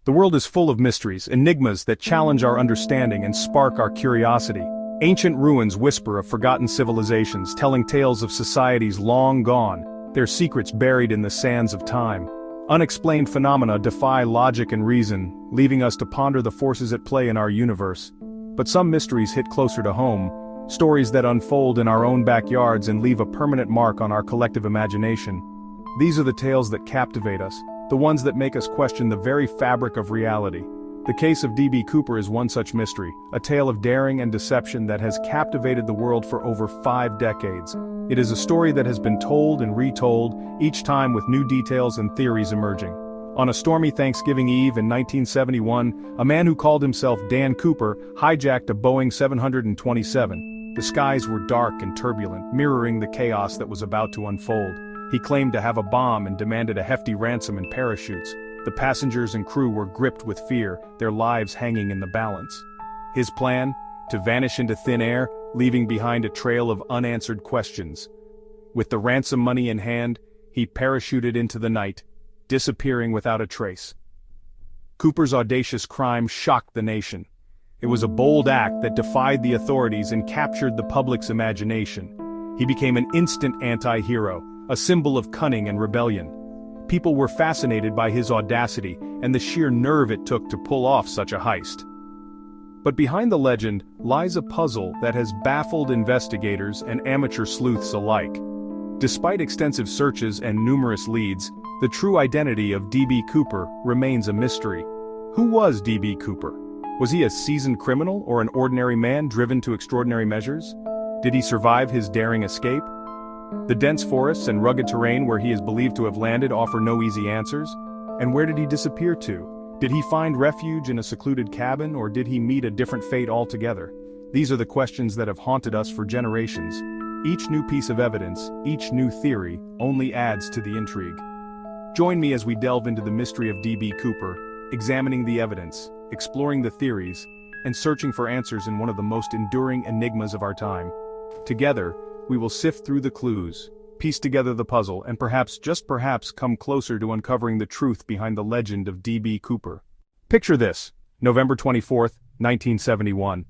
The world is full of mysteries, enigmas that challenge our understanding and spark our curiosity. Ancient ruins whisper of forgotten civilizations, telling tales of societies long gone, their secrets buried in the sands of time. Unexplained phenomena defy logic and reason, leaving us to ponder the forces at play in our universe. But some mysteries hit closer to home, stories that unfold in our own backyards and leave a permanent mark on our collective imagination. These are the tales that captivate us, the ones that make us question the very fabric of reality. The case of D.B. Cooper is one such mystery, a tale of daring and deception that has captivated the world for over 5 decades. It is a story that has been told and retold, each time with new details and theories emerging. On a stormy Thanksgiving Eve in 1971, a man who called himself Dan Cooper hijacked a Boeing 727. The skies were dark and turbulent, mirroring the chaos that was about to unfold. He claimed to have a bomb and demanded a hefty ransom and parachutes. The passengers and crew were gripped with fear, their lives hanging in the balance. His plan? To vanish into thin air, leaving behind a trail of unanswered questions. With the ransom money in hand, he parachuted into the night, disappearing without a trace. Cooper's audacious crime shocked the nation. It was a bold act that defied the authorities and captured the public's imagination. He became an instant anti-hero, a symbol of cunning and rebellion. People were fascinated by his audacity and the sheer nerve it took to pull off such a heist. But behind the legend lies a puzzle that has baffled investigators and amateur sleuths alike. Despite extensive searches and numerous leads, the true identity of D.B. Cooper remains a mystery. Who was D.B. Cooper? Was he a seasoned criminal or an ordinary man driven to extraordinary measures? Did he survive his daring escape? The dense forests and rugged terrain where he is believed to have landed offer no easy answers. And where did he disappear to? Did he find refuge in a secluded cabin, or did he meet a different fate altogether? These are the questions that have haunted us for generations. Each new piece of evidence, each new theory, only adds to the intrigue. Join me as we delve into the mystery of D.B. Cooper, examining the evidence, exploring the theories, and searching for answers in one of the most enduring enigmas of our time. Together, we will sift through the clues, piece together the puzzle, and perhaps, just perhaps, come closer to uncovering the truth behind the legend of D.B. Cooper. Picture this, November 24, 1971.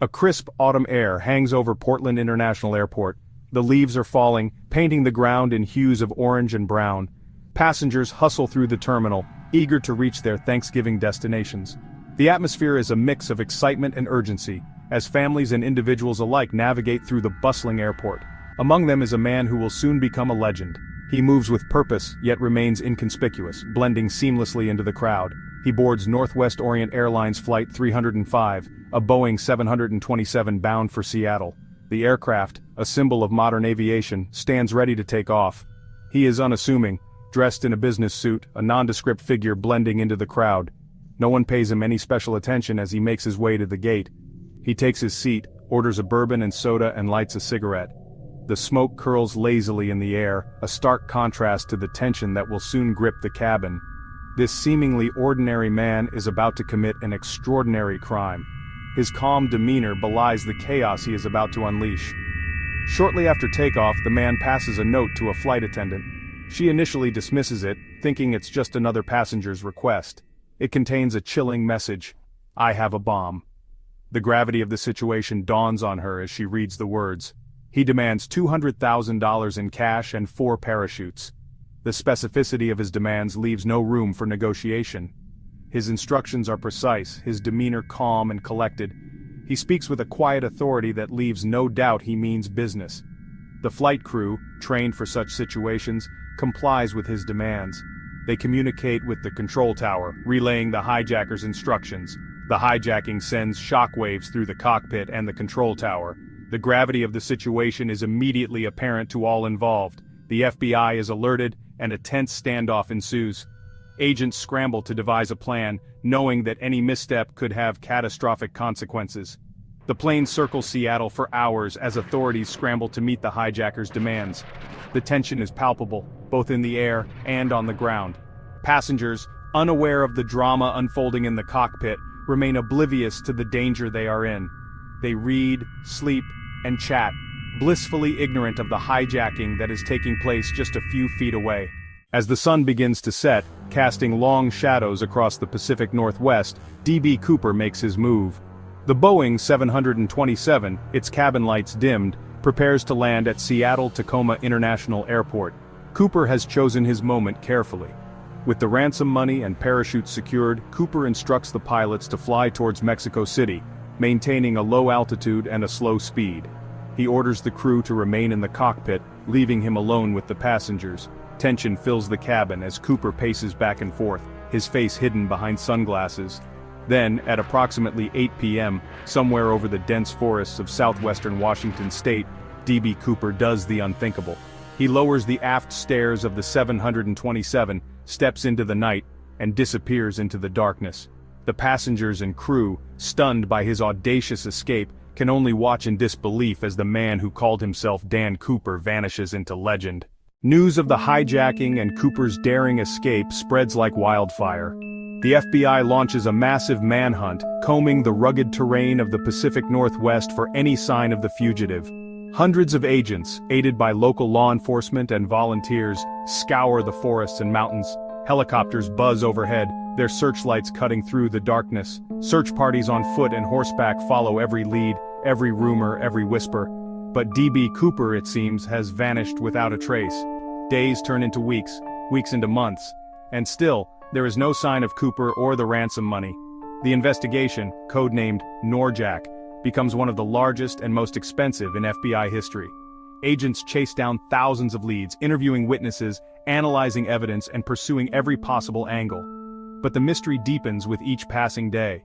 A crisp autumn air hangs over Portland International Airport. The leaves are falling, painting the ground in hues of orange and brown. Passengers hustle through the terminal, eager to reach their Thanksgiving destinations. The atmosphere is a mix of excitement and urgency, as families and individuals alike navigate through the bustling airport. Among them is a man who will soon become a legend. He moves with purpose, yet remains inconspicuous, blending seamlessly into the crowd. He boards Northwest Orient Airlines Flight 305, a Boeing 727 bound for Seattle. The aircraft, a symbol of modern aviation, stands ready to take off. He is unassuming, dressed in a business suit, a nondescript figure blending into the crowd. No one pays him any special attention as he makes his way to the gate. He takes his seat, orders a bourbon and soda, and lights a cigarette. The smoke curls lazily in the air, a stark contrast to the tension that will soon grip the cabin. This seemingly ordinary man is about to commit an extraordinary crime. His calm demeanor belies the chaos he is about to unleash. Shortly after takeoff, the man passes a note to a flight attendant. She initially dismisses it, thinking it's just another passenger's request. It contains a chilling message: "I have a bomb." The gravity of the situation dawns on her as she reads the words. He demands $200,000 in cash and 4 parachutes. The specificity of his demands leaves no room for negotiation. His instructions are precise, his demeanor calm and collected. He speaks with a quiet authority that leaves no doubt he means business. The flight crew, trained for such situations, complies with his demands. They communicate with the control tower, relaying the hijacker's instructions. The hijacking sends shockwaves through the cockpit and the control tower. The gravity of the situation is immediately apparent to all involved. The FBI is alerted, and a tense standoff ensues. Agents scramble to devise a plan, knowing that any misstep could have catastrophic consequences. The plane circles Seattle for hours as authorities scramble to meet the hijacker's demands. The tension is palpable, both in the air and on the ground. Passengers, unaware of the drama unfolding in the cockpit, remain oblivious to the danger they are in. They read, sleep, and chat, blissfully ignorant of the hijacking that is taking place just a few feet away. As the sun begins to set, Casting long shadows across the Pacific Northwest, D.B. Cooper makes his move. The Boeing 727, its cabin lights dimmed, prepares to land at Seattle-Tacoma International Airport. Cooper has chosen his moment carefully. With the ransom money and parachute secured, Cooper instructs the pilots to fly towards Mexico City, maintaining a low altitude and a slow speed. He orders the crew to remain in the cockpit, leaving him alone with the passengers. Tension fills the cabin as Cooper paces back and forth, his face hidden behind sunglasses. Then, at approximately 8 p.m., somewhere over the dense forests of southwestern Washington state, D.B. Cooper does the unthinkable. He lowers the aft stairs of the 727, steps into the night, and disappears into the darkness. The passengers and crew, stunned by his audacious escape, can only watch in disbelief as the man who called himself Dan Cooper vanishes into legend. News of the hijacking and Cooper's daring escape spreads like wildfire. The FBI launches a massive manhunt, combing the rugged terrain of the Pacific Northwest for any sign of the fugitive. Hundreds of agents, aided by local law enforcement and volunteers, scour the forests and mountains. Helicopters buzz overhead, their searchlights cutting through the darkness. Search parties on foot and horseback follow every lead, every rumor, every whisper. But D.B. Cooper, it seems, has vanished without a trace. Days turn into weeks, weeks into months. And still, there is no sign of Cooper or the ransom money. The investigation, codenamed Norjack, becomes one of the largest and most expensive in FBI history. Agents chase down thousands of leads, interviewing witnesses, analyzing evidence, and pursuing every possible angle. But the mystery deepens with each passing day.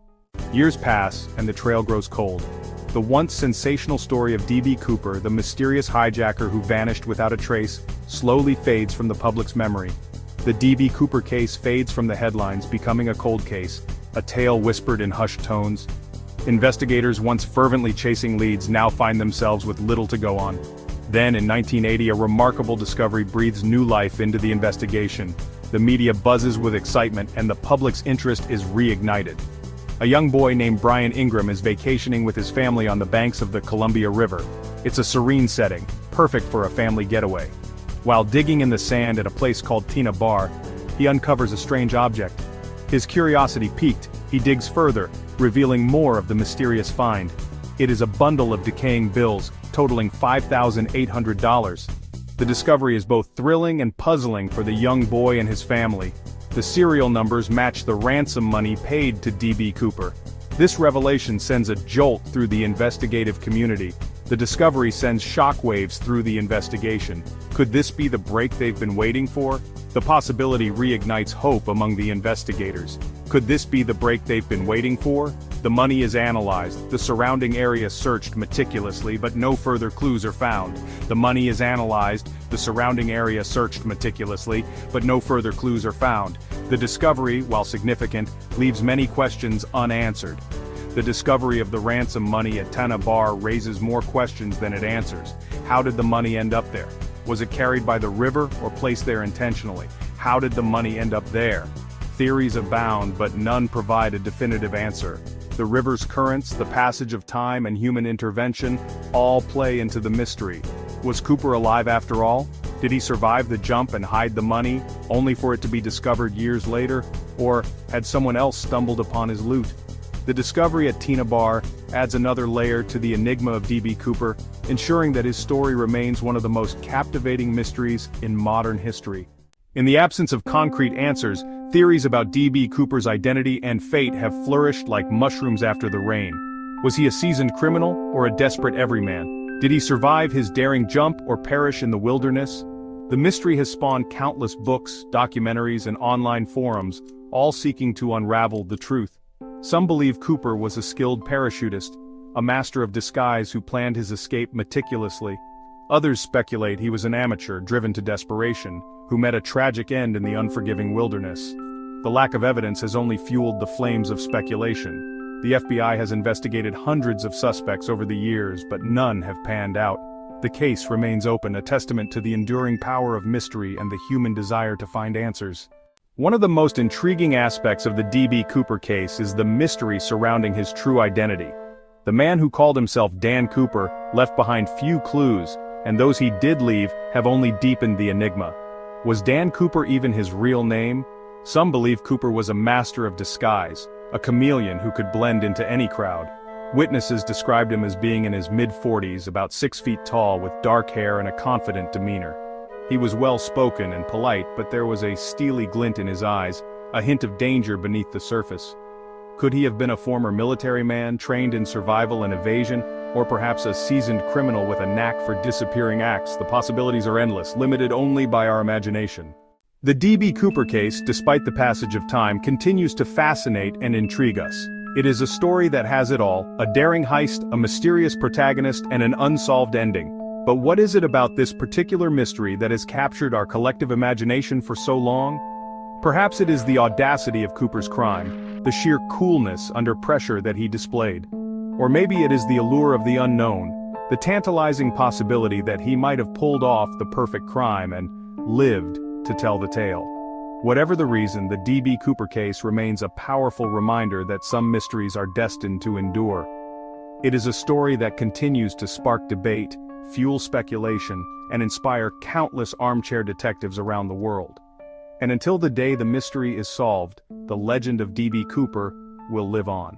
Years pass, and the trail grows cold. The once sensational story of D.B. Cooper, the mysterious hijacker who vanished without a trace, slowly fades from the public's memory. The D.B. Cooper case fades from the headlines, becoming a cold case, a tale whispered in hushed tones. Investigators once fervently chasing leads now find themselves with little to go on. Then in 1980 a remarkable discovery breathes new life into the investigation. The media buzzes with excitement and the public's interest is reignited. A young boy named Brian Ingram is vacationing with his family on the banks of the Columbia River. It's a serene setting, perfect for a family getaway. While digging in the sand at a place called Tina Bar, he uncovers a strange object. His curiosity piqued, he digs further, revealing more of the mysterious find. It is a bundle of decaying bills, totaling $5,800. The discovery is both thrilling and puzzling for the young boy and his family. The serial numbers match the ransom money paid to D.B. Cooper. This revelation sends a jolt through the investigative community. The discovery sends shockwaves through the investigation. Could this be the break they've been waiting for? The possibility reignites hope among the investigators. Could this be the break they've been waiting for? The money is analyzed, the surrounding area searched meticulously, but no further clues are found. The money is analyzed, the surrounding area searched meticulously, but no further clues are found. The discovery, while significant, leaves many questions unanswered. The discovery of the ransom money at Tina Bar raises more questions than it answers. How did the money end up there? Was it carried by the river or placed there intentionally? How did the money end up there? Theories abound, but none provide a definitive answer. The river's currents, the passage of time, and human intervention all play into the mystery. Was Cooper alive after all? Did he survive the jump and hide the money, only for it to be discovered years later? Or had someone else stumbled upon his loot? The discovery at Tina Bar adds another layer to the enigma of D.B. Cooper, ensuring that his story remains one of the most captivating mysteries in modern history. In the absence of concrete answers, theories about D.B. Cooper's identity and fate have flourished like mushrooms after the rain. Was he a seasoned criminal or a desperate everyman? Did he survive his daring jump or perish in the wilderness? The mystery has spawned countless books, documentaries, and online forums, all seeking to unravel the truth. Some believe Cooper was a skilled parachutist, a master of disguise who planned his escape meticulously. Others speculate he was an amateur driven to desperation, who met a tragic end in the unforgiving wilderness. The lack of evidence has only fueled the flames of speculation. The FBI has investigated hundreds of suspects over the years, but none have panned out. The case remains open, a testament to the enduring power of mystery and the human desire to find answers. One of the most intriguing aspects of the D.B. Cooper case is the mystery surrounding his true identity. The man who called himself Dan Cooper left behind few clues, and those he did leave have only deepened the enigma. Was Dan Cooper even his real name? Some believe Cooper was a master of disguise, a chameleon who could blend into any crowd. Witnesses described him as being in his mid-40s, about 6 feet tall, with dark hair and a confident demeanor. He was well-spoken and polite, but there was a steely glint in his eyes, a hint of danger beneath the surface. Could he have been a former military man, trained in survival and evasion, or perhaps a seasoned criminal with a knack for disappearing acts? The possibilities are endless, limited only by our imagination. The D.B. Cooper case, despite the passage of time, continues to fascinate and intrigue us. It is a story that has it all: a daring heist, a mysterious protagonist, and an unsolved ending. But what is it about this particular mystery that has captured our collective imagination for so long? Perhaps it is the audacity of Cooper's crime, the sheer coolness under pressure that he displayed. Or maybe it is the allure of the unknown, the tantalizing possibility that he might have pulled off the perfect crime and lived to tell the tale. Whatever the reason, the D.B. Cooper case remains a powerful reminder that some mysteries are destined to endure. It is a story that continues to spark debate, fuel speculation, and inspire countless armchair detectives around the world. And until the day the mystery is solved, the legend of D.B. Cooper will live on.